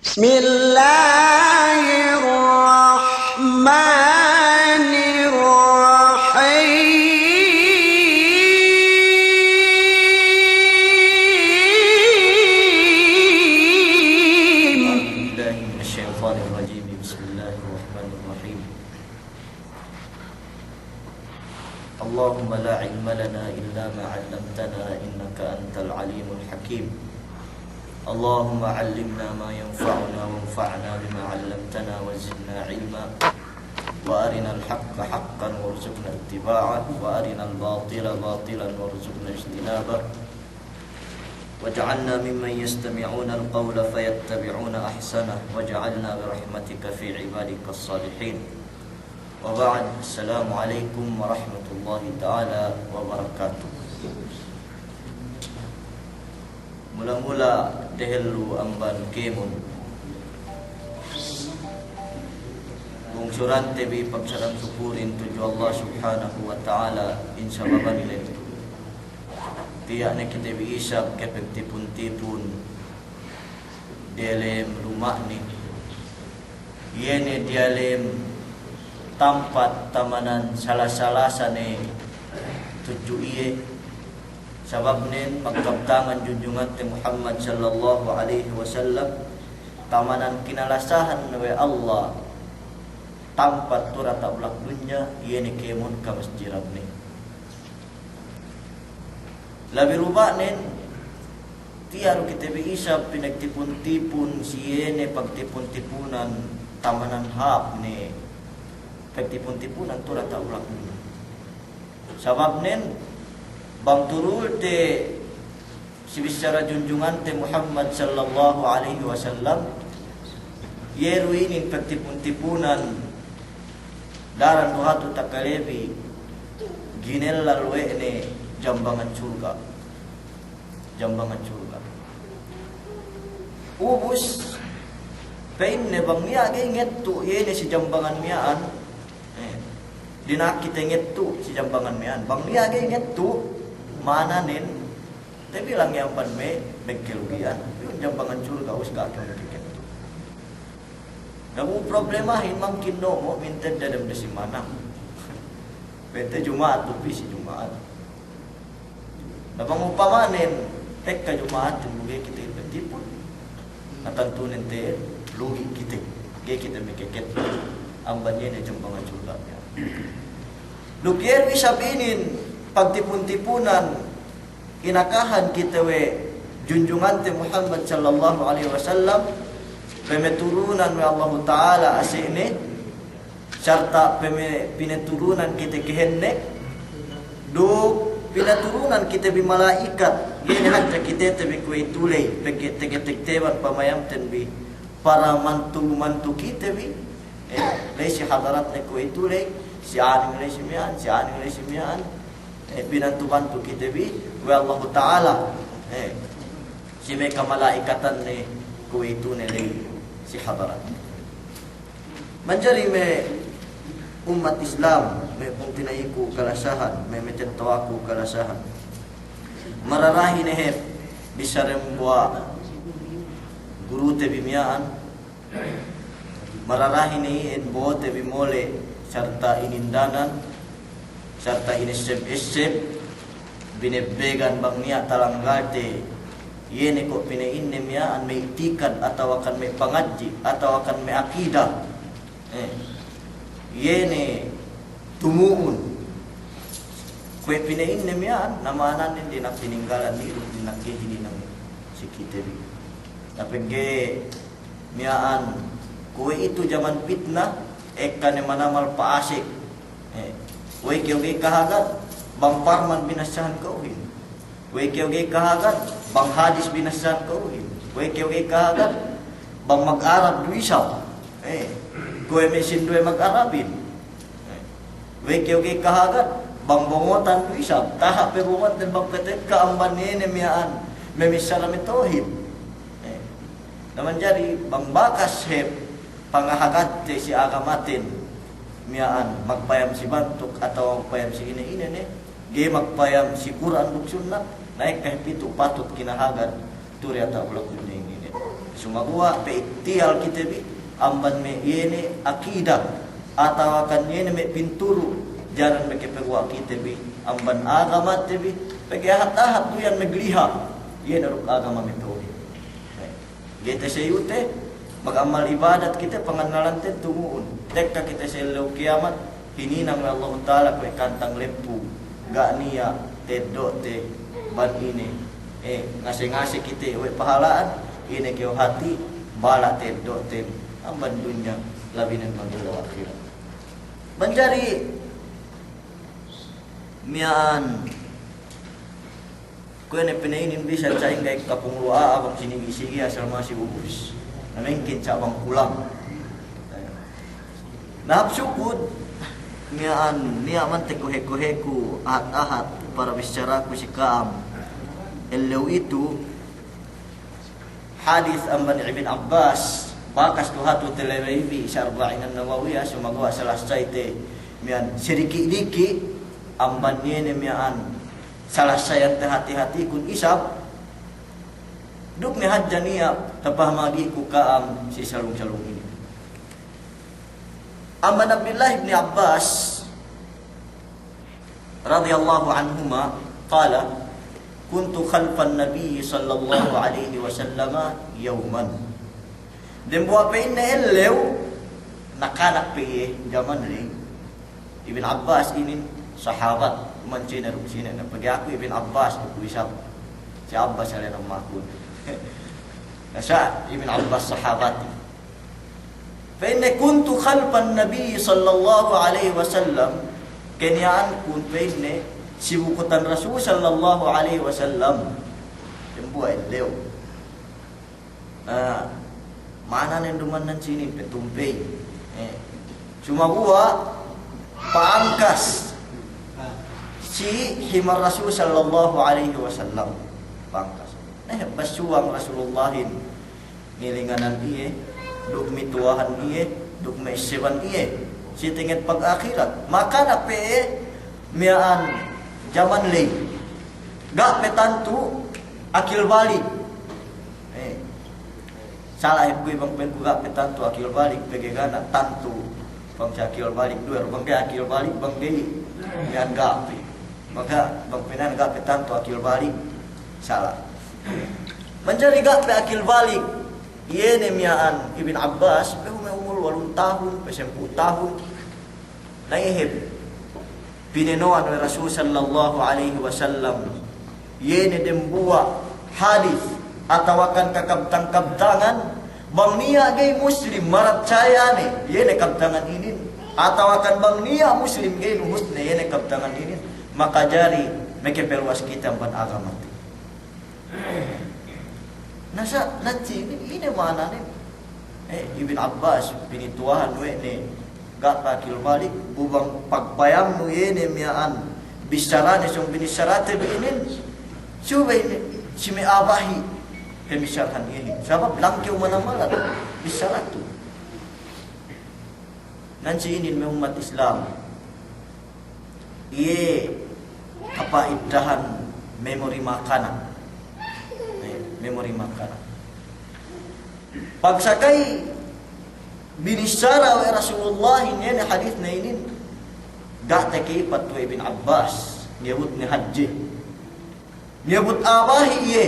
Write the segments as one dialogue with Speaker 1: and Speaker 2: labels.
Speaker 1: Bismillahirrahmanirrahim. Bismillahirrahmanirrahim. Allahumma la ilma lana illa ma 'allamtana innaka antal alimul hakim. Allahumma 'allimna ma yanfa'una wanfa'na bima 'allamtana wa zidna 'ilma. Wa arinal haqqa haqqan warzuqna ittiba'ah wa arinal batila batilan warzuqna ijtinabah. Waj'alna mimman yastami'una al-qawla fayattabi'una ahsanah waj'alna birahmatika fi 'ibadikas salihin. Wa ba'd. Assalamualaikum warahmatullahi ta'ala wabarakatuh. Mula-mula dahulu amban kemun bungsuran tebi pagsaram syukurin tuju Allah subhanahu wa ta'ala insababan ilen tiyak na kita biisap kapag tipun-tipun dalam rumah ni yene dalam tempat tamanan salah-salasa ni tuju iye sabab nin pagkabtangan junjungan ti Muhammad sallallahu alaihi wasallam tamanan kinalasahan wa Allah tempat turata ulak dunya yene kemun ka masjid ni labi rubah nin tiyaru kita biisap pinagtipun-tipun siyene pagtipun-tipunan tamanan hap ni pagtipun-tipunan turata ulak dunya sabab nin bang turul te si bicara junjungan te Muhammad sallallahu alaihi wasallam yeruinin pagtipun-tipunan daran duhatu takalebi ginella luene jambangan surga. Ubus pain ne bang niya ngettu yene si jambangan miyaan. Dinakita ngettu si jambangan miyaan. Bang niya ngettu mananin tapi lang yang pan me megkelugian. Yung jambangan surga us ka akan ngettu. Namu problemahin mang kinno mo minted dadam desi manang. Pete Jumaat tupi si Jumaat. Nabang upamanin tek ka Jumaat lugi kita ipatipon natantunin te lugi kita ge kita mikeket ambannya na jambangan surga niya lugier bisabinin pagtipun-tipunan inakahan kita we junjungan te Muhammad sallallahu alaihi wasallam pemeturunan we Allah Ta'ala asini serta pineturunan kita kehenne do pinaturunan kita bi malaikat gini hadja kita tabi kuy tulay pagkitek-tekteban pamayam bi para mantu kita bi lesi hadarat na kuy tulay si aning lesi miyan pinantu-bantu kita bi wa Allah Ta'ala si may kamalaikatan ni kuy tunay si hadarat manjari may umat Islam may pungtinayiku kalasahan may metentawaku kalasahan mararahi nehep bisarem buwa guru te bimiyaan mararahi nehin buo te bimole serta inindanan serta inisep-isep binebegan bang niya talanggate yene ko pinain miyaan may itikan atau akan may pangadji atau akan may akidah yene tumuun kue pinain nemian namanan hindi na pininggalan ni nakihini ng sikitebi napenge miyaan kue itu zaman fitnah eka ne manamal paasik kue kyoge kahagat bang parman binasahan kauhin kue kyoge kahagat bang hadis binasahan kauhin kue kyoge kahagat bang mag-arab duisaw kue mesin dua mag-arabin weke kahagat bang bongotan isab tahap pebongot dan bang ketek kaamban ni miyaan memisara metohid naman jadi bang bakas hep pangahagat si agamatin miyaan magpayam si bantuk atau magpayam si ini ne ge magpayam si Quran buk sunnah naik kahit itu patut kinahagat turi atau ulak dunia ini Sumagua pe iktihal kita bi amban me yene akidah atau akan yene me pinturu jaran me kepegua kita bi amban agama tebi pege hat-hat tu yang megliha yene ruk agama me tauhid. Kita sayute magamal ibadat kita pengenalan te tumuun. Tekka kita selalu kiamat hininang Allah Taala kue kantang lempu gak nia tedo te ban ini ngasih-ngasih kita we pahalaan ini kau hati bala tedo te amban dunia labinan magulaw akhirat. Mencari mian kue ne pinainin bisa caing kay kapungluaa abang sinigi-sigi asal masih ubus. Namengkin cabang pulang. Nahapsukud mian man tekuheku ahat-ahat para bicara ku si Kaam. Elaw itu hadis amban Ibn Abbas bakas tu hatu telerevi syarba'in an-nawawiyah sumagawa salasay te mian sedikit-dikit amban yene mian salasay ang hati-hati kun isap duk ni hadjaniya tapah magi ku Kaam si salung-salung ini. Amban Abdullah ibn Abbas radhiyallahu anhuma qala kuntu khalfan nabi sallallahu alaihi wasallam yawman. Dan buat pe inna elew nakanak pe zaman ni Ibn Abbas ini sahabat mancina rusina na pagi aku Ibn Abbas aku isap si Abbas ala nama aku. Nasa Ibn Abbas sahabat. Fa inna kuntu khalfan nabi sallallahu alaihi wasallam kenyaan kun pe inna sibukutan Rasul sallallahu alaihi wasallam tempo elew mana nenduman nan sini petumpe cuma gua pangkas si himar Rasul sallallahu alaihi wasallam pangkas basuang Rasulullahin nilinganan iye duk mituahan iye duk maiseban iye si tingit pag akhirat maka na pe miaan zaman lay gak petantu akil balik salah ibu bang penku gak petantu akil balik pegegana tantu bang akil balik dua bang akil balik bang dei yan gapi maka bang penan gak petantu akil balik salah mencari gak pe akil balik yene miaan Ibn Abbas pe umur 8 tahun pe 10 tahun naihib pinenoan oleh Rasul sallallahu alaihi wasallam yene dembuwa hadis atau akan kakabtang-kabtangan bang niya gay muslim marap caya ni yene kabtangan ini atau akan bang niya muslim gay husna yene kabtangan ini maka jari mekepeluas kita ban agama nasa nanti ini mana ni Ibn Abbas pinituahan we ni gak pakil balik bubang pagpayam no yene miaan bicara ni sung binisarate beinin suba ini si me abahi pemisarhan ini sabab langkiw manamalat bisaratu nanti ini umat Islam iye kapaidahan memori makanan pagsakai binisara wa Rasulullah ini hadis na ini gak takipat wa Ibn Abbas niyabut ni haji niyabut abahi iye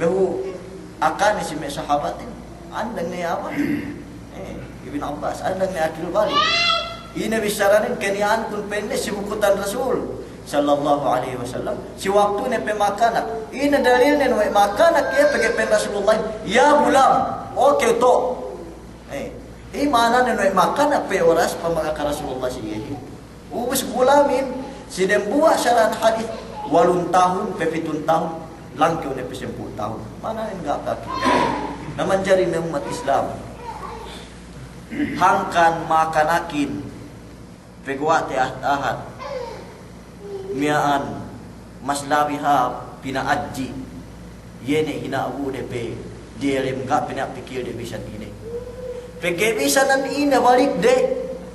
Speaker 1: bahu akan si me sahabatin andang ni abahi Ibn Abbas andang ni akil balik ini bisaranin keniaan kun pende sibukutan Rasul sallallahu alaihi wasallam si waktu ne pe makanak ini dalil ne wa makanak ya pege pen Rasulullah ya gulam oke to mana ne makanak pe oras pamaka Rasulullah siye ubus gulamin si dembuah syarat hadis 8 tahun pe 7 tahun langkiw ne pe 10 tahun mana ne enggak kaki naman jari ne umat Islam hangkan makanakin pegwate ahad miaan maslawiha pinaaji yene hinaabu depe dielem ka pinapikir de bisa ini pege bisa nan ine balik de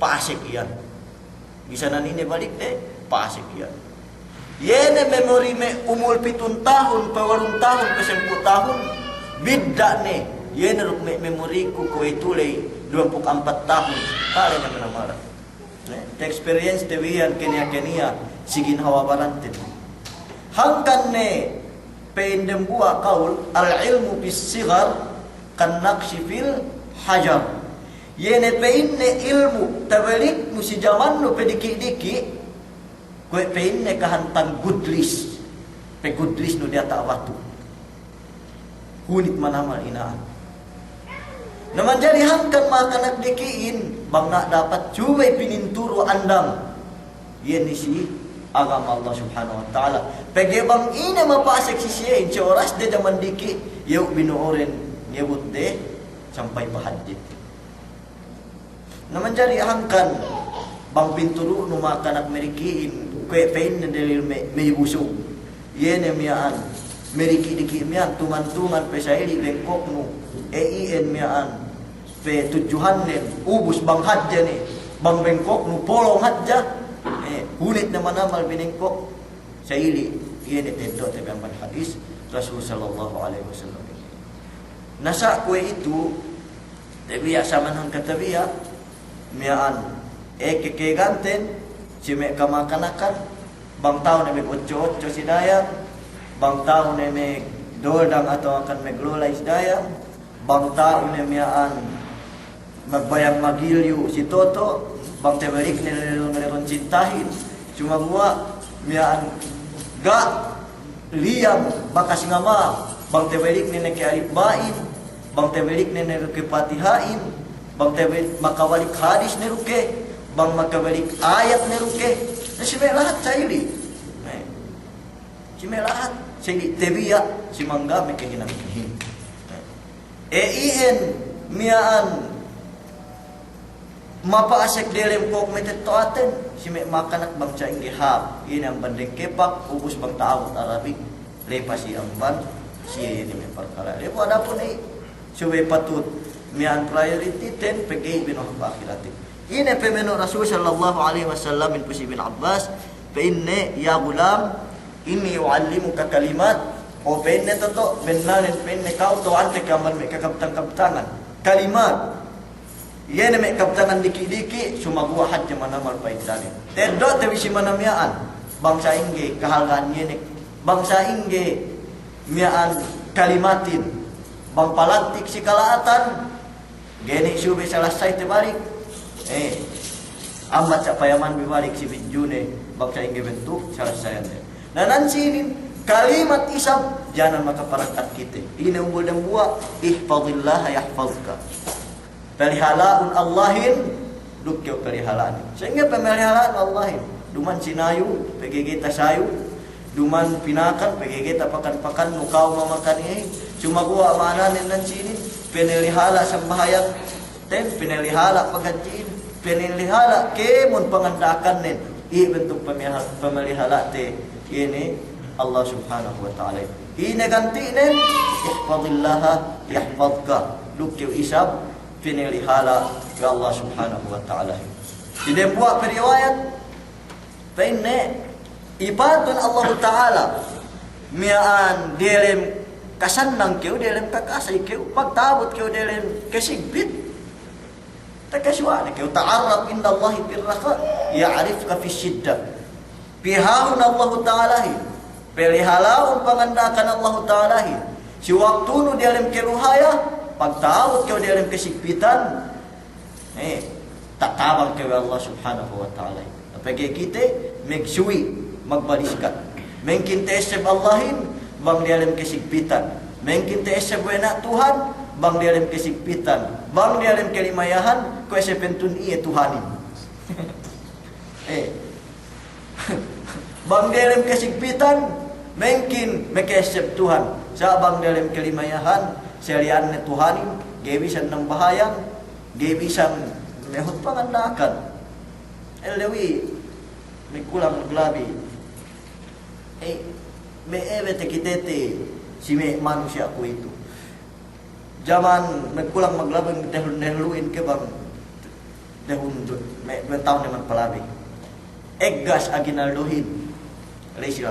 Speaker 1: pasik iyan bisa nan ine balik de pasik iyan yene memori me umul 7 tahun pe 8 tahun pe 10 tahun Bidda ne, yen ruk memori ku ko itulay 24 tahun. Kala na manamara. The experience de wian kenya sigin hawa barantin. Hangkan ne pendem buah kaul al ilmu bis sigar kan naqshi fil hajar. Yene peinne ilmu tabalik musi zaman no pediki-diki kue peinne kahantang goodlis. Pe goodlis no dia tak watu. Hunit manamal inaan. Naman jadi hangkan makanak dikiin bang nak dapat cubai pininturo andam. Yen si agama Allah Subhanahu wa taala. Pege bang ina mapasek sisiya ince oras de zaman diki yau binooren nyebut de sampai pahadjit. Naman jadi hangkan bang pinturo no makanak merikiin kue pein dalil me busuk. Yen miaan meriki diki mian tuman-tuman pesaili bengkok nu EIN miaan pe tujuhan nen ubus bang hadja ni bang bengkok nu polong hadja hunit na manamal binengkok saili iyan ito te bang hadis Rasul sallallahu alaihi wasallam. Nasa kue itu tabiya sama nang katabiya miaan kekeganten si me kamakanakan bang tao na me 8 si dayang bang tao na me doldang atau akan meglolay si dayang bang tao na miaan magbayang magilyo si Toto bang teberik nilaron cintahin cuma gua miaan ga liam bakas ngama bang teberik ni nakiarip bain bang teberik ni nakipatihain bang teberik makawalik hadis ni ruke bang makawalik ayat ni ruke na si lahat sayili si lahat sayili tebiya si mangga may kahinang-kahin EIN miaan mapaasek delem kok metet toaten si me makanak bang caing gihap ini ang bandeng kepak ubus bang taawat Arabik lepas si amban si ini me perkara lepo ada pun suwe patut mian priority ten pegay binoh akhiratin ini pemeno Rasul sallallahu alaihi wasallam min pusi bin Abbas fa inne ya gulam inni uallimuka kalimat o fa inne toto bennanen fa inne kau to ante kaman me kakabtang-kabtangan kalimat yen me kaptangan diki-diki sumagua hadja manamal paitani teddo te bisi manamiaan bangsa ingge kahalgan yene bangsa ingge miaan kalimatin bang palantik si kalaatan geni sube selesai te balik amat sa payaman bibalik si binjune bangsa ingge bentuk selesai ante nanan sinin kalimat isab jangan makaparakat kita ini umbul dan buah ihfazillah yahfazka pelihalaun Allahin dukyo pelihalaan sehingga pemeliharaan Allahin duman sinayu PGG tasayu duman pinakan PGG tapakan-pakan nukau mamakan ini cuma gua amanan nan sini penelihala sembahayang ten penelihala pagajiin penelihala kemun pangandakan nen bentuk pemelihara te ini Allah Subhanahu wa taala ini ganti nen ihfazillah yahfazka dukyo isab pinelihala ke Allah Subhanahu wa taala. Jadi buat periwayat penne ibadun Allah taala miaan delem kasannang keu delem kakasay keu pagtabot keu delem kasigbit takaswa keu ta'arraf inda Allah birraqa ya'rifka fi syiddah pihahun Allah taala pelihalaun pangandakan Allah taala si waktu nu delem keluhaya pagtawad kau dalam kesikpitan tatabang kau Allah Subhanahu wa taala apagi kita magsui magbaliskat mungkin teseb Allahin bang dalam kesikpitan mungkin teseb wena Tuhan bang dalam kesikpitan bang dalam kelimayahan ko sepentun iya Tuhanin bang dalam kesikpitan mungkin makeseb Tuhan sa bang dalam kelimayahan selian ne Tuhanin gebisan ng bahayang gebisan mehut pangandakan elewi may kulang maglabi me eve te kitete si me manusia ko itu zaman may kulang maglabi dehluin ke bang dehun me taon naman palabi eggas aginaldohin alay sila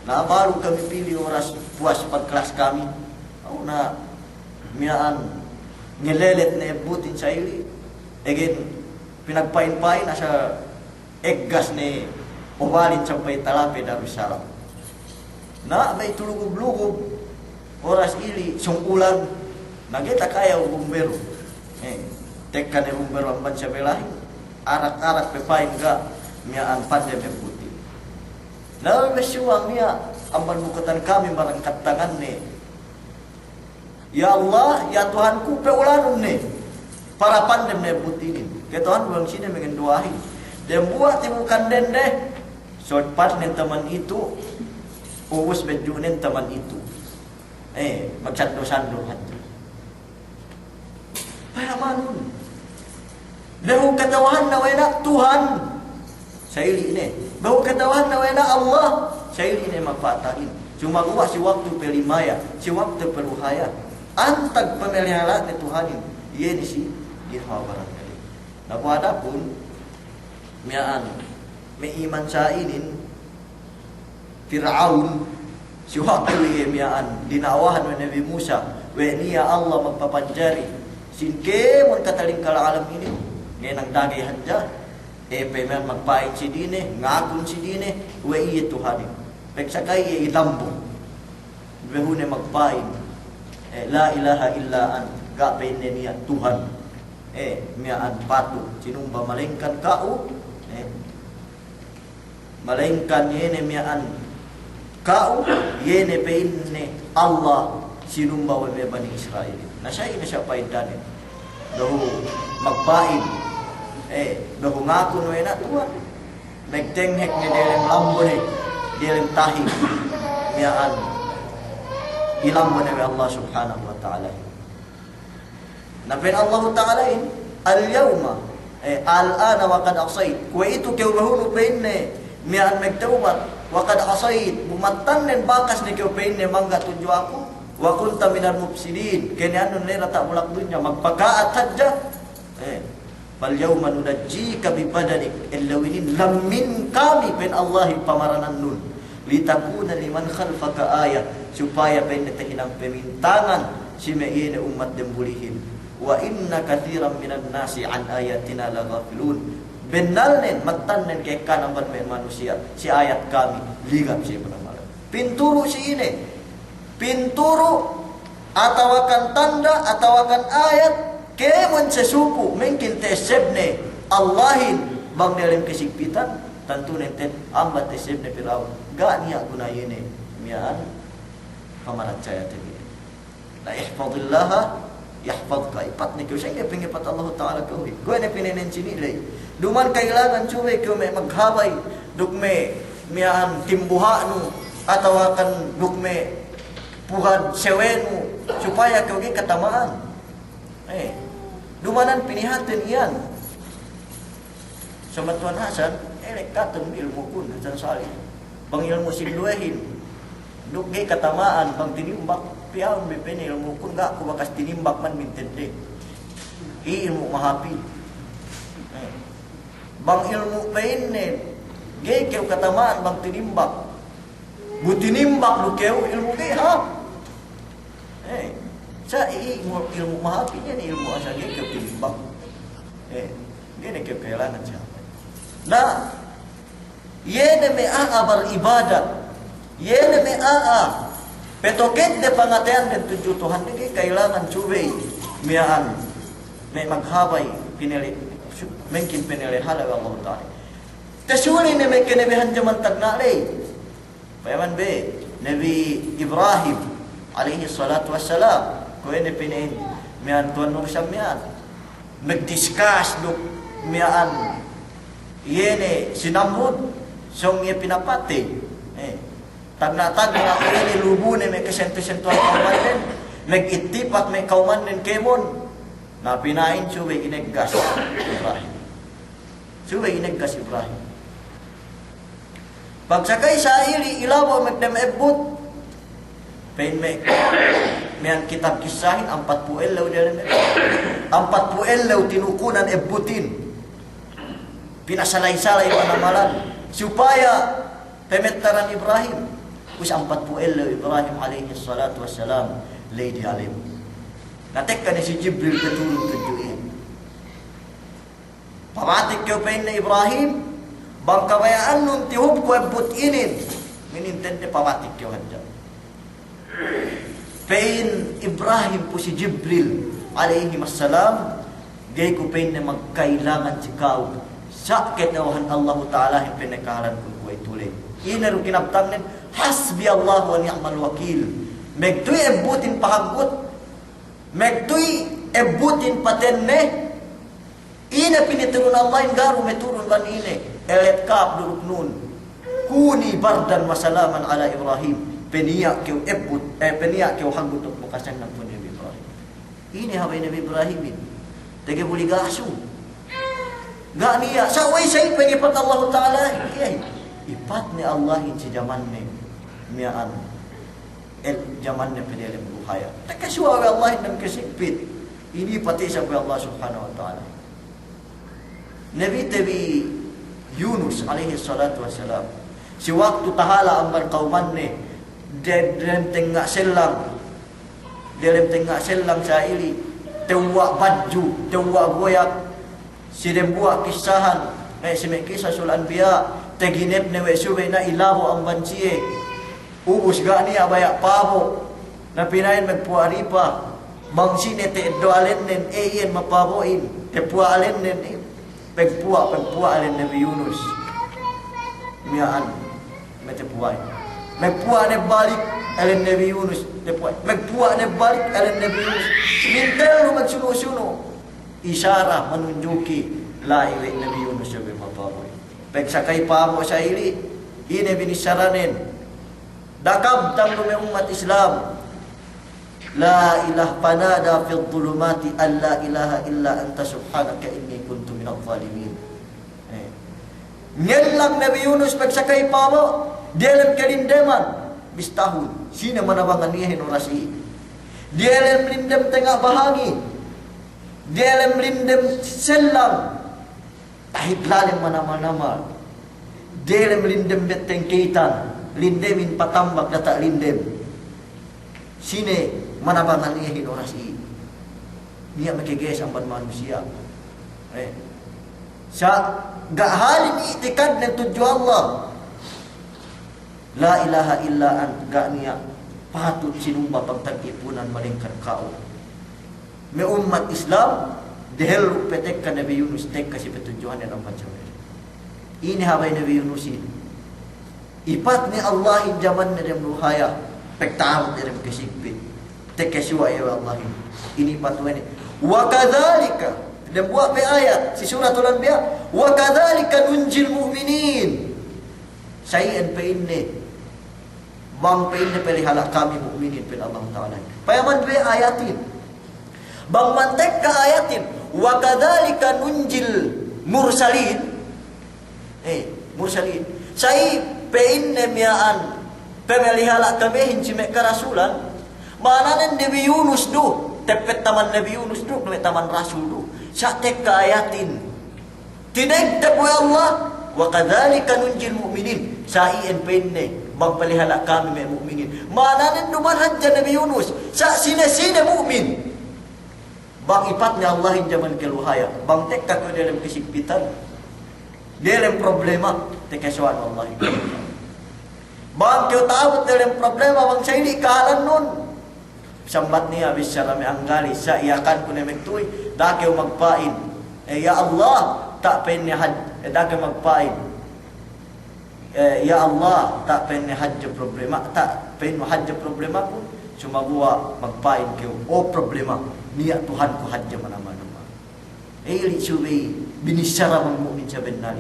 Speaker 1: na baru kami pilih oras puas pagkelas kami na miyaan nilelet na ebutin sa ili. Again, pinagpain-pain na sa eggas ni ubalin sa pay talapi Darussalam. Na may tulugub-lugub oras ili sungkulan nagita kaya bumbero. Tekka ni bumbero ang bansa belahin. Arak-arak pepain ga miyaan pandem ebutin. Na mesyuang niya ang banbukatan kami marang katangan ni. Ya Allah, ya Tuhanku peulanun ni para pandem na ebutin. Kaya Tuhan buang sini mengenduahi. Dan buat timukan dende sodpat ni teman itu uus bejunin teman itu. Magsando-sando hati. Para manun. Lahu katawahan na wala Tuhan. Sa ili ini. Lahu katawahan na wala Allah. Sa ili ini magpatain. Cuma gua si waktu pelimaya, si waktu peruhaya. Antag pemeliharaan ni Tuhanin. Iya ni si ginawa barangkali. Nakuada pun miyaan may iman sa inin Fir'aun si waktu miyaan dinawahan wa Nabi Musa wa niya Allah magpapanjari sinke mon kataling kala alam ini ngayon ang dagay hadya pemen magpain si dine ngakon si dine wa iya Tuhanin pegsakay ilambo behune magpain la ilaha illa an gapay niya Tuhan miyaan patu sinumba malengkan kau malengkan yene miyaan kau yene peinne Allah sinumba wal Bani Israel na siya paidanin dahu magpain dahu ngakon wena Tuhan nagtenghek ni delem lambo ni delem tahi miyaan ilambo ni Allah subhanahu wa ta'ala Nafin Allah Ta'ala in al-yawma al-ana wa qad asayt wa itu kewahunu peinne mian magtawbat wa qad asayt bumatan nen bakas ni kew peinne mangga tunjo aku wa kunta minal mufsidin kene anu nera tak mulak dunya magpakaat hadja fal yawma nunajjika bi badanik illawinin lam min kami pen Allah pamaranan nun litakuna liman khalfaka ayat supaya penne tahinang pemintangan si meine umat dembulihin wa inna kathiran minan nasi an ayatina laghafilun benalnen matannen kay kanamban men manusia si ayat kami ligap si penamalan pinturu si ini pinturu atawakan tanda atawakan ayat kemon sesupu mungkin tesebne Allahin bang dalam kesikpitan tentu nenten ambat tesebne Firaun ga niya gunayene mian pamarat saya tadi la ihfazillaha yahfazka ipat ni kau sehingga pengipat Allah Ta'ala kau gue ni pinenen sini lay duman kailangan cuwe kau may maghabay dukme miyan timbuhanu atau akan dukme puhad sewenu supaya kau gay katamaan dumanan pinihatin iyan sama Tuan Hasan katong ilmu kun Hasan Salih bang ilmu sinduehin duk gay katamaan bang tinimbak piaw may ilmu kun ga ako bakas tinimbak man mintende ilmu mahapi bang ilmu painin gay kew katamaan bang tinimbak butinimbak lu kew ilmu gay ha sa ilmu mahapi niya ni ilmu asa gay kew tinimbak gay na kew kailangan siya na yene me beribadat yene me petoket de pangatean dan tujuh Tuhan ini kailangan cubai miaan may maghabay pinili mungkin pinili halaga Allah Ta'ala tasuli ni may kinabihan jaman tagnalay payaman be Nabi Ibrahim alaihi salatu wassalam ko ini pinin miaan Tuhan mo siya miaan magdiscuss duk miaan yene sinamud song iya pinapati tagna-tagna ini lubune may kasentu-sentuan kauman din nag-itipat may kauman din kemon na pinain suwe ineggas Ibrahim pagsakay sa ili ilaw magdam ebut pain may ang kitab kisahin 40 elaw din 40 elaw tinukunan ebutin pinasalay-salay manamalan supaya pemetaran Ibrahim us 40 elaw Ibrahim alaihi salatu wassalam Lady Alim. Natekkan si Jibril betul tujuin. Pamatik kau pain na Ibrahim, bang kabayaan nun tihub ko ebut inin. Minintende pamatik kau hadja. Pain Ibrahim po si Jibril alaihi wassalam, gay ko pain na magkailangan si kau. Sakit nawahan Allah Ta'ala yung pinakahalan ko ko ituloy. Inaru kinabtang nin, hasbi Allah wa ni'mal wakil. Megtoy ebutin pahagot. Megtoy ebutin patenne. Ina piniturun Allah yung garo meturun ban ine. Elet kaab duruk nun. Kuni bardan masalaman ala Ibrahim. Peniyak kiyo ebut. Peniyak kiyo hagot at makasan ng po Nabi Ibrahim. Ini haway Nabi Ibrahimin. Tege buli gasu. Gak niya. Sa way sa'y pengipat Allah Ta'ala. Ipat ni Allah in si jaman ni miyaan. Jaman ni pinilim buhaya. Takaswa wa Allah in kasipit. Ini pati sa Allah Subhanahu Wa Ta'ala. Nabi Yunus alaihi salatu wassalam. Si waktu tahala amban kauman ni. Dalam tengah selang. Dalam tengah selang sa ili. Tewa baju. Tewa goyak. Si dembuak kisahan. Si kisah sul anbiya. Teginep newe suwe na ilabo ang bansiye. Ubus gani abaya pabo. Na pinayin magpuari pa. Bangsine te doalen nen eyen mapaboin. Tepua alen nen pegpua alen Nabi Yunus. Miyaan. Metepuay. Megpua ne balik alen Nabi Yunus. Tepuay. Megpua ne balik alen Nabi Yunus. Mintel no magsuno-suno. Isyara menunjuki laiwe Nabi Yunus sabi mapaboy. Pegsakay pa mo sa ili, ini binisaranin. Dakab tanggo may umat Islam. La ilah panada fil dhulumati an la ilaha illa anta subhanaka inni kuntu minadh dhalimin. Nyen lang Nabi Yunus pegsakay pa mo, dalam kalindeman bistahun. Sino manabangan niya hinurasi? Dalam lindem tengah bahangi. Dalam lindem selang. Tahit lalim manama-nama. Dalam lindem beteng kaitan. Lindemin patambak data lindem. Sine manabangan niya hinorasi. Niya makigayas ang manusia. Sa gahalin itikad ng tuju Allah. La ilaha illa ant niya patut sinumba pagtag-ipunan malingkar kao. May umat Islam dahil petek ka Nabi Yunus tek kasi petujuan yang ang pancawir. Ini haway Nabi Yunusin. Ipat ni Allah in jaman na dem luhaya pektarot dem kesipit. Tek kasiwa ya Allah. Ini patuan ni. Wa kadzalika dem buat pe ayat si suratul anbiya wa kadzalika nunjil mu'minin. Sayan pe inne. Bang pe inne pelihala kami mukminin pe Allah Taala. Payaman pe ayatin. Bang mantek ka ayatin wa kadzalika nunjil mursalin. Mursalin. Sai pein nemiaan pemelihala kami hinci mek karasulan. Mananen Nabi Yunus do, tepet taman Nabi Yunus do, taman rasul do. Sa tek ka ayatin. Tineg tabu Allah wa kadzalika nunjil mu'minin. Sai en pein ne bang pelihala kami mek mukminin. Mananen duman hadja Nabi Yunus. Sa sine-sine mukmin. Bang ipatnya Allah yang zaman keluhaya. Bang tekka ko dalam kesimpitan. Dalam problema. Tekasuan Allah. Bang kau tahu dalam problema. Bang saya ini kahalan nun. Sambat niya habis siya rami anggali. Sa iyakan ko na megtuy. Dakaw magpain. Ya Allah. Tak pen ni had. Dakaw magpain. Ya Allah. Tak pen ni hadja problema. Tak pen ni hadja problema ko. Sumagua magpain kayo. O problema. Niat Tuhan ku hajja mana-mana. Ili subi binisara mang mukmin sa benali.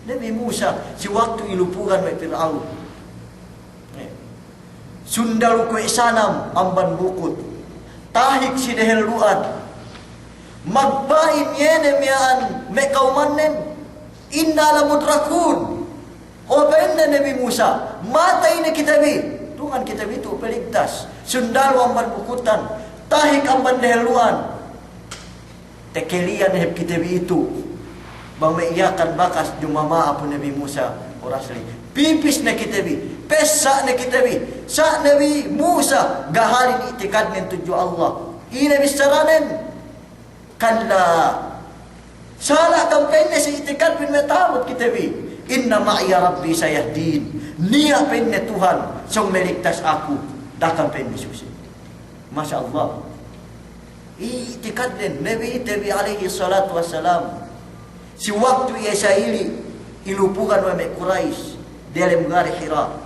Speaker 1: Nabi Musa si waktu ilupugan may Firaun. Sundalu ko isanam amban bukut. Tahik si deheluan. Magpain yene miyaan me kaumanen. Inna lamudrakun. O benda Nabi Musa, matay na kitabi. Tuhan kitabi itu peligtas. Sundalu amban bukutan. Tahik ang bandeheluan. Tekelian hep kitabi itu. Bang maiyakan bakas jumama apo Nabi Musa. orasli pipis na kita bi pesa na kita bi sa Nabi Musa gahalin itikad nin tuju Allah ina bisaranen kalla sala kampen na si itikad bin matawad kita bi inna ma'iya rabbi sayahdin niya penne Tuhan song meligtas aku dakam penne susi Masya Allah itikad din Nabi alaihi salatu wassalam si waktu ia syairi ilupukan wa Quraisy dalam gari Hira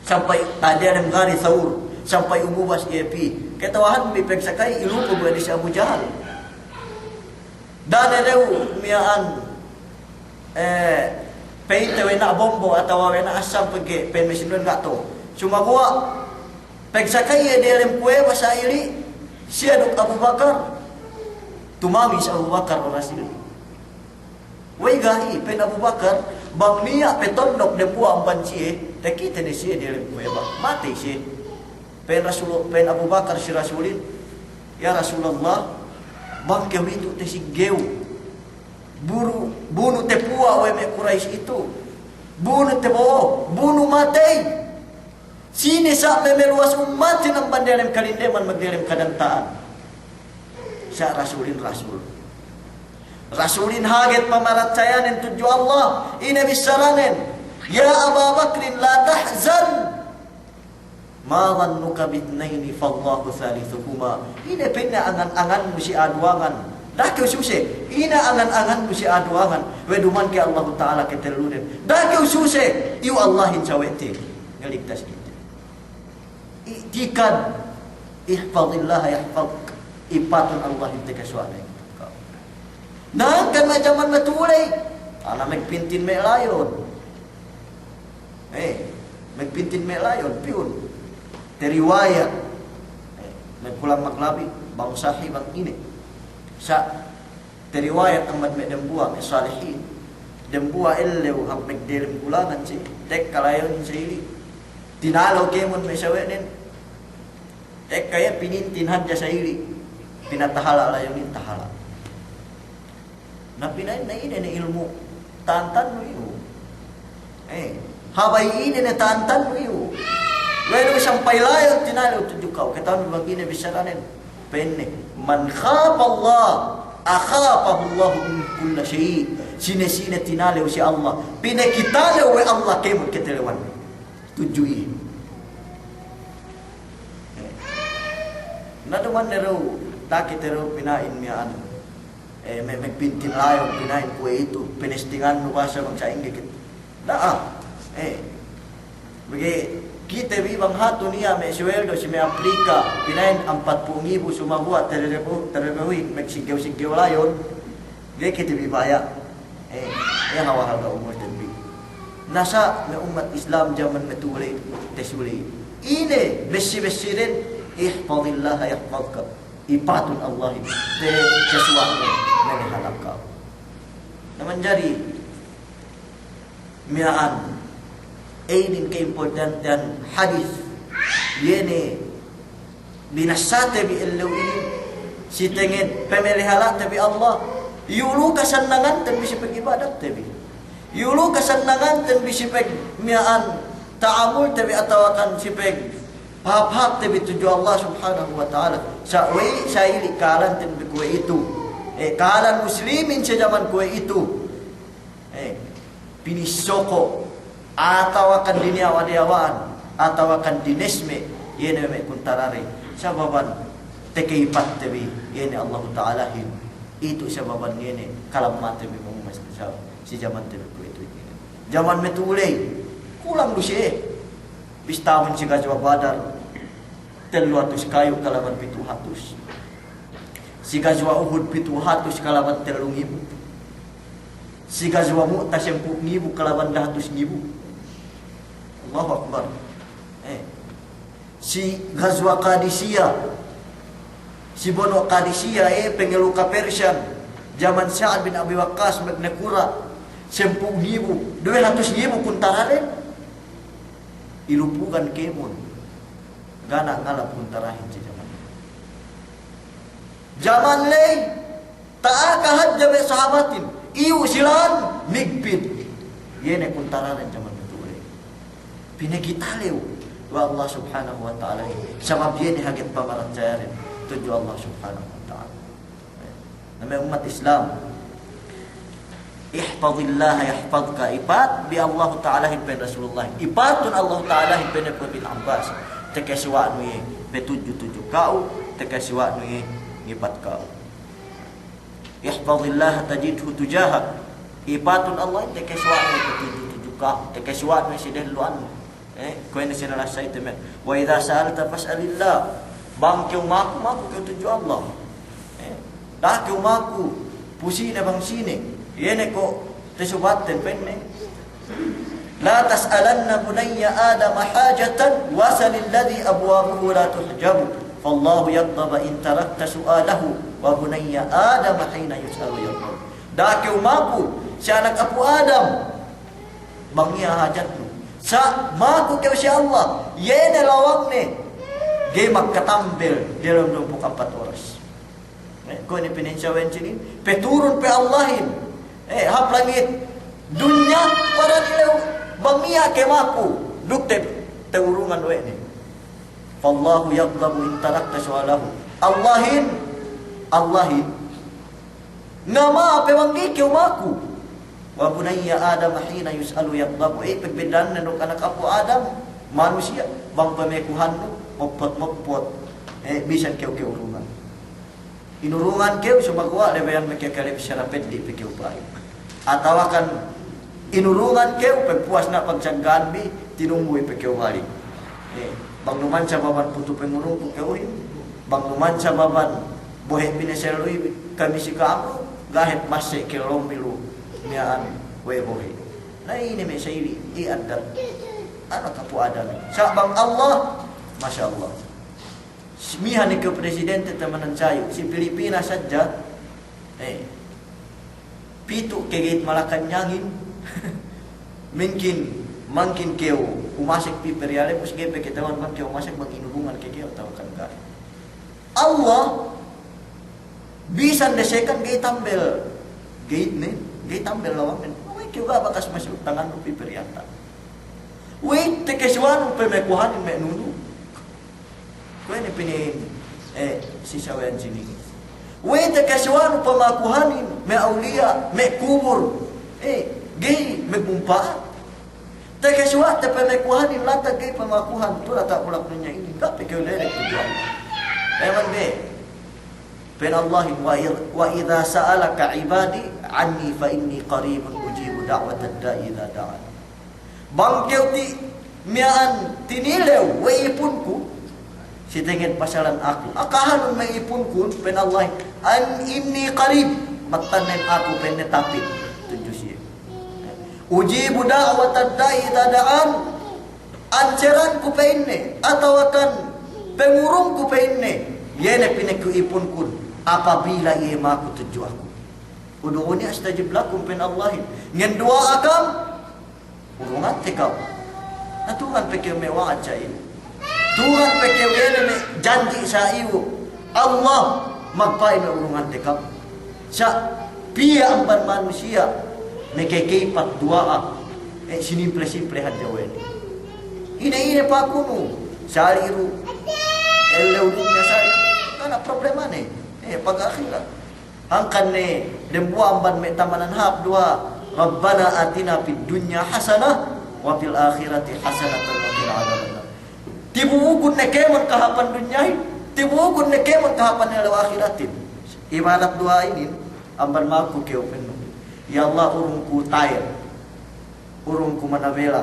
Speaker 1: sampai dalam gari Thawr sampai umubas EP ketawahan bipeksakai ilupu ba di si Abu Jahal dan daw miaan peite wena bombo atau wena asam pege pen mesinun gato sumagua peksakai dalam kuwe syairi si Abu Bakar tumami si Abu Bakar rasul Wai gahi pen Abu Bakar bang niya petondok de buang banci te kita ni sie dia ba mati sie pen Abu Bakar si Rasulin ya Rasulullah bang kau itu te si geu bunuh te pua we me Quraisy itu bunuh te bo bunuh mati sini sa me meluas umat nang bandelem kalindeman magdelem kadantaan sa Rasulin Rasulin haget pamarat sayanin tuju Allah ina bisaranen ya Abu Bakrin la tahzan ma dhannuka bitnaini fallahu thalithuhuma ina pinna angan-angan mu si aduangan dah kau suse ina angan-angan mu si aduangan weduman ke Allah taala keteluden dah kau suse iu Allahin sawete ngaligtas kita itikad ihfazillah yahfazuk ipatun Allah intikaswane nah kan macam matulay ana magpintin me layon magpintin me layon piun teriwayat nagkulang maklabi bang sahi bang ini sa teriwayat ang me dembua me salihin dembua ellew ang magdelem kulangan si tek kalayon sa ili tinalo kemon me sawenen tek kaya pinintin hadya sa ili pinatahala layonin tahala napinain na ini ilmu tantan mo iyo habay ini na tantan mo iyo wala sampay layo tinalo tujukaw katawan mo bagina bisaranen penne man khapa Allah akhafahu Allah min kulli shay sine tinalo si Allah pinakitalo we Allah kemo ketelewan tujui naduman nero takitero pinain mian may magpintin layo, pinahin ko ito, pinestingan mo ba sa magsaing daa, bagi kita bibang hato niya, may sweldo, si may Afrika, pinahin ang 40,000 sumabuat, terlebuhin, magsigaw-sigaw layon, gaya kita bibaya, yan awahal ka umur dan bi. Nasa may umat Islam jaman matulay, tesuli, ini, besi-besi rin, ihfadillah yahfadka. Ipatun Allah te sesuatu yang halak kau. Naman jari miaan ainin keimportantan hadis yene binasate bi illu ini si tengen pemelihala tabi Allah yulu kasanangan tan bisi pagibadat tabi yulu kasanangan tan bisi pag miaan ta'amul tabi atawakan si pag hap-hap tabi tuju Allah subhanahu wa ta'ala sa way sa ili kalan tin kuwe itu kalan muslimin sa zaman kuwe itu pinisoko atawakan diniawa-diawaan atawakan dinesme yene me kuntarare sababan tekeipat tabi yene Allah ta'ala hin itu sababan yene kalamat tabi mo mas si zaman tabi kuwe itu zaman metulay kulang lusi bistawan si Gazwa Badar 300 kayu kalaban 700 si Gazwa Uhud 700 kalaban 3,000 si Gazwa Mu'tah 10,000 kalaban 100,000 Allahu Akbar si Gazwa Qadisiyah si Bono Qadisiyah pengeluka Persian zaman Sa'ad bin Abi Waqqas magnakura 10,000 200,000 kuntararen ilupukan kemon gana ngalap kuntarahin si zaman lay ta'a kahad jame sahabatin iu silan migpit Yene kuntaranan zaman betul. Pinagitalew wa Allah subhanahu wa ta'ala. Sabab yene hagit pamarat jayarin. Tuju Allah subhanahu wa ta'ala. Namanya umat Islam. Ihfadillah yahfadka. Ipat bi Allah ta'ala himpen Rasulullah. Ipatun Allah ta'ala himpen bin Abbas. Tekasiwa nuye betuju-tuju kau. Tekasiwa nuye ngipat kau. Ihfadillah tajidhu tujahak. Ipatun Allah tekasiwa nuye betuju-tuju kau. Tekasiwa nuye sidehluan. Kau ini sinalah saya teman. Wa idha sa'alta fas'alillah. Bang kau maku kau tuju Allah. Dah kau maku pusi na bang sini. Yene ko tesubaten penne. La tas'alanna bunayya Adam hajatan wasalil ladhi abwabuhu la tuhjabu. Fallahu yaghdab in tarakta su'alahu wa bunayya Adam hina yus'alu yaghdab. Dah kau maku si anak apu Adam. Bangia hajatmu. Sa maku kau si Allah. Yene lawang ne. Gemak katampil dalam 24 oras. Kau ini penincawan sini. Peturun pe Allahin. Hap langit. Dunia para nilaw. Bangia ke maku. Duk te urungan we ni. Fallahu yaghdab in tarakta su'alahu. Allahin. Nama pe wangi ke maku. Wa bunayya Adam hina yus'alu yaghdab. Perbedaan nang anak apu Adam manusia bang pemekuhan mopot bisa keu urungan. Inurungan keu sumagwa lebayan mekekale secara peddi pekeu pai. Atau akan inurungan keu pagpuas na pagjagaan bi tinunggu pekeu balik. Bang numan sa baban putu pengurung keu bang numan sa baban bohe pineselui kami si kamu gahet masih kelom bilu miaan we bohe. Nah ini mesaili iadar anak apu Adam. Sabang Allah, masya Allah. Semihan ke presiden teman saya si Filipina saja. Pitu kegit malakan nyangin. Mungkin keu umasik piperiale pus gepe ke teman bang keu umasik bang inurungan ke keu tahu kan gak. Allah bisa desekan gay tambel gate ne, gay tambel lawang ne. Keu ga bakas masuk tangan piperiata. Wait, tekeswan pemekuhan me nunu. Kau ini pinin sisawan sini. Wait, tekeswan pemakuhan me aulia, me kubur. Gay me bumpa. Tekeswan te pemekuhan lata gay pemakuhan tu lata ulak dunia ini. Tak pikir lelek tujuan. Memang be. Pen Allah wa idza sa'alaka ibadi anni fa inni qaribun ujibu da'watad da'i idza da'an. Bangkeu ti miaan tinilew wa ipunku si tengen pasalan aku akahan may ipunku pen Allah an inni qarib matanen aku pen netapit tuju siya ujibu da'watad da'i dadaan anceran ku penne atau akan pengurung ku penne yene pineku ipunku apabila ia maku tuju aku uduuni astajib lakum pen Allah ngen dua akam urungan tekau. Nah Tuhan pekeu mewah ajaib. Tuhan pekeu me janji sa iu. Allah magpai me urungan tekau. Sa pia amban manusia mekekepat doa. Simple haja weni. Ine pa kuno. Saliru. Eleudunya saya. Kana problema ne. Pag-akhirat. Angkan ne dembuam ban me tamanan hap dua. Rabbana atina fid dunya hasanah wa fil akhirati hasanatan wa qina adzabannar. Tibuugun ne kemon kahapan dunyai, tibuugun ne kemon kahapan al akhiratin. Ibarat doa ini amban maku keu penuh. Ya Allah urungku tayar. Urungku manabela.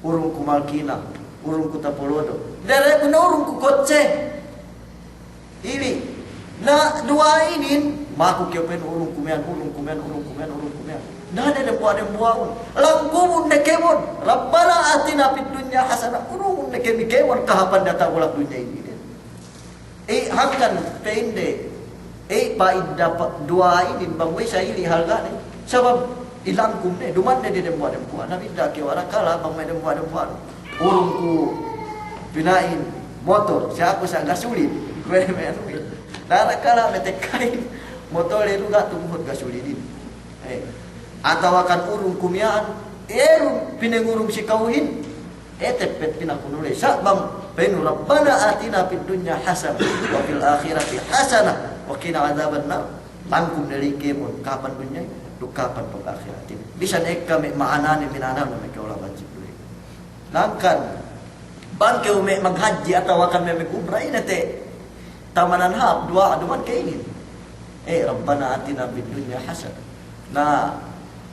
Speaker 1: Urungku malkina, urungku tapolodo. Dere kuno urungku kotse. Ini na doa ini maku keu penuh urungku mean. Nah ada buah-buahun. Langkumun nekemon. Rabbana atina fid dunya hasanah. Urungun nekemon kahapan data ulak dunia ini. Hangkan pende. Dapat dua ini bang we saya ili halga ni. Sebab ilangkum ne duman de buah-buah. Nabi dak ke wala kala bang me buah-buah. Urungku pinain motor. Siapa sa gasolin. Gue me. Lara kala metekai motor le luga tumuhut gasolin. Atau akan urung kumian pinengurung si kauhin. Tepet pinakunuli. Sabang penu Rabbana atina fid dunya hasanah wa fil akhirati hasanah wa qina adzabannar. Tangkum nalike mon kapan dunya dukapan pag akhirat. Bisa naik kami maanani minana na may kaulah wajib dulu. Langkan bangke ume maghaji atau akan may umrah inate tamanan hab dua aduman kainin. Rabbana atina fid dunya hasanah. Nah,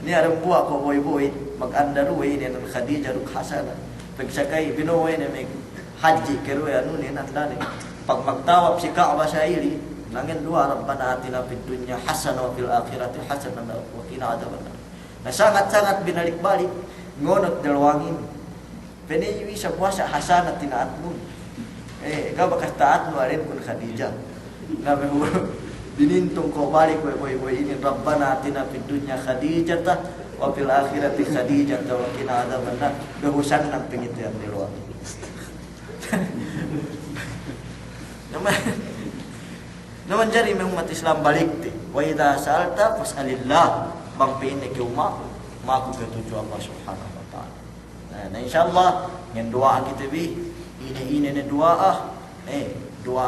Speaker 1: ini ada buah ko boy mag-andaru ini ng Khadijah ruk hasanah. Pagsakay binuwi na may haji kero ano ni nandani. Pag magtawap si Ka'bah sa ili, langin dua Rabbana atina fid dunya hasanah wa fil akhirati hasanah wa qina adzabannar. Na sangat-sangat binalik-balik ngonot dalawangin. Peniwi sa puasa hasanah tinaat mo. Ikaw bakas taat mo rin kun Khadijah. Nabi mo dinintong ko balik boy ini Rabbana atina fid dunya Khadijah wa fil akhirati Khadijah wa qina adzabannar. Behusan ng pingitian di luar. Naman jari may umat Islam balik ti. Wa idza sa'alta fas'alillah. Bang pini ki umat maku ketuju Allah Subhanahu wa taala. Nah insyaallah ngen doa kita bi ini ne doa doa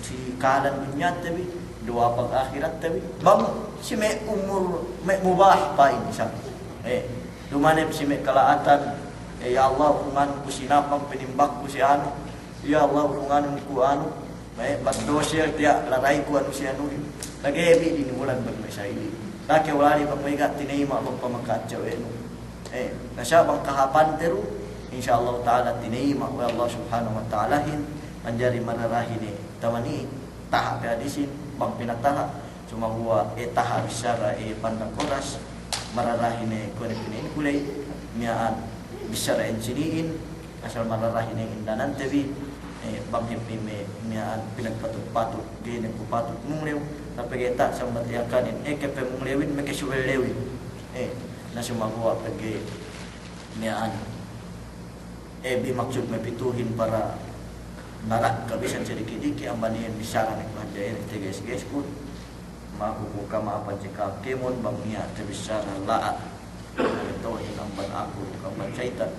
Speaker 1: si kalan dunya tabi doa pag akhirat tabi bang si may umur may mubah pa insyaallah. Dumanep si may kalaatan. Ya Allah, ungan ko sinapang pinimbak ko si ano. Ya Allah, ungan ko ano. May bagdosya tiya laray ko ano si ano. Nag-ebi dinimulan bag may saili. Laki wala ni pag may tinayma bang pamakatsaw nasya bang kahapan teru. Insyaallah ta'ala tinayma wa Allah subhanahu wa ta'ala hin anjari mararahin tamani taha kadisin bang pinataha cuma huwa taha bisyara pandang koras mararahin kuan pinin kulay miaan bisyara siniin asal mararahin indanan tabi bang hipime miaan pinagpatut-patut din ko patut munglew napageta sambat yakanin kepe munglewin makasuwel lewin na sumaguwa pagi miaan bi maksud mapituhin para narak kabisan sedikit-dikit ang baniyan bisyara ng kahadyain guys kun makukuka maapan si kakemon bang niya bisyara laat ito inamban ako kamban syaitan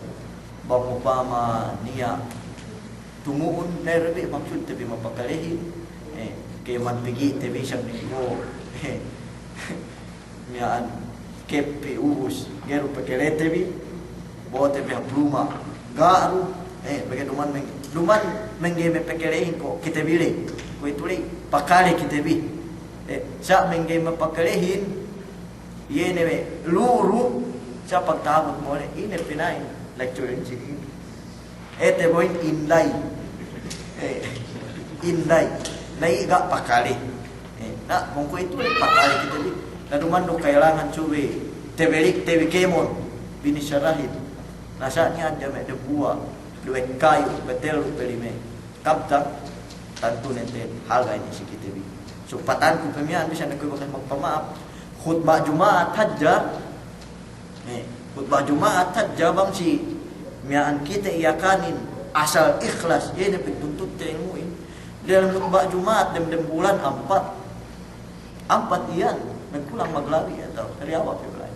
Speaker 1: bang upama niya tumuon nerbi maksud tabi mapakalihin kaya man pigi tabi siyang niko miyaan kepi uhus gero pakelete bi bote bi pluma garu bagai duman menggeme pekelehin ko kita bili ko ituli pakali kita bi sa menggeme pakalehin yene luru sa pagtabot mo ini pinain lecture in sini boy inlay naiga pakali na kung ko ituli pakali kita bi na duman do kailangan suwi tebelik tebikemon binisyarahid nasa niya jame de buah dua kayu betel pelime kapta tantu nente halga ini si kita bi supatan ku pemian bisa nak bakas magpamaaf khutbah Jumat hajja khutbah Jumat hajja bang si miaan kita iyakanin asal ikhlas ini pituntut ilmuin dalam khutbah Jumat dem bulan 4 iyan nagpulang maglawi atau dari awal pibelay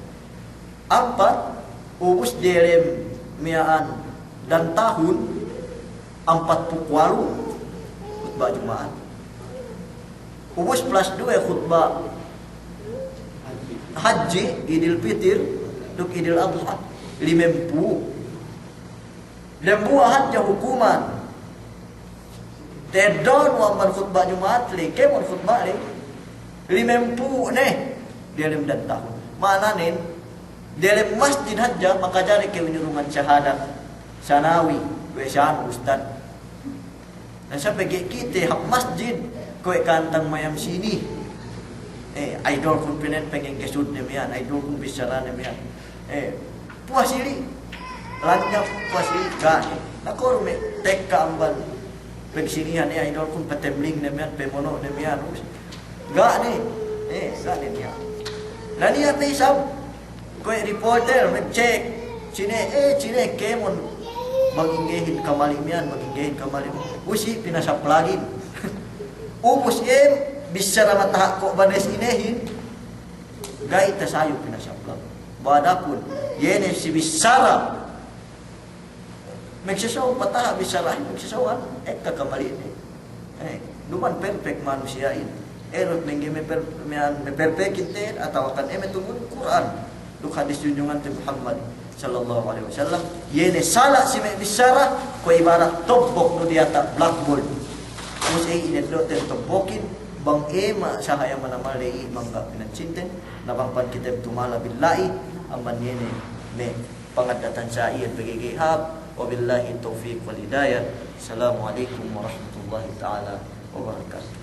Speaker 1: 4 ubus dalam miaan dan tahun 48 khutbah Jumat ubus plus 2 khutbah haji Idul Fitr duk Idul Adha 50 lembu haji hukuman tedon wa khutbah Jumat le kemon khutbah le 50 nih dalam dan tahun mana nih dalam masjid hajjah maka jari ke menyuruhan syahadat sanawi wesan ustad dan sampai kita hak masjid kowe kantang mayam sini idol kun pinen pengen kesud demian idol kun bicara demian puasili lanyap puasili kan nakor me tekka amban pegsinihan idol kun patemling demian pemono demian gak nih gak nih dia lani ate isab kowe reporter mag-check sine kemon maginggehin kamalimian usi pinasaplagin ubus bisa na mataha ko banes inehin gay tasayo pinasaplag Badapun yene si bisara magsasaw patah bisara magsasawan kakamali ni. Duman perfect manusia ini. Erot mengge me perfect inte atau kan metungul Quran. Lu hadis junjungan Muhammad sallallahu alaihi wasallam yene salah si bisara ko ibarat tobok no di atas blackboard. Mus ini lo tobokin bang ema saha yang manamal dei mangga pinancinten nabangpan kita tumala billahi amman yene me pangadatan sa iya pagigihap wabillahi taufiq wal hidayah. Assalamualaikum warahmatullahi taala wabarakatuh.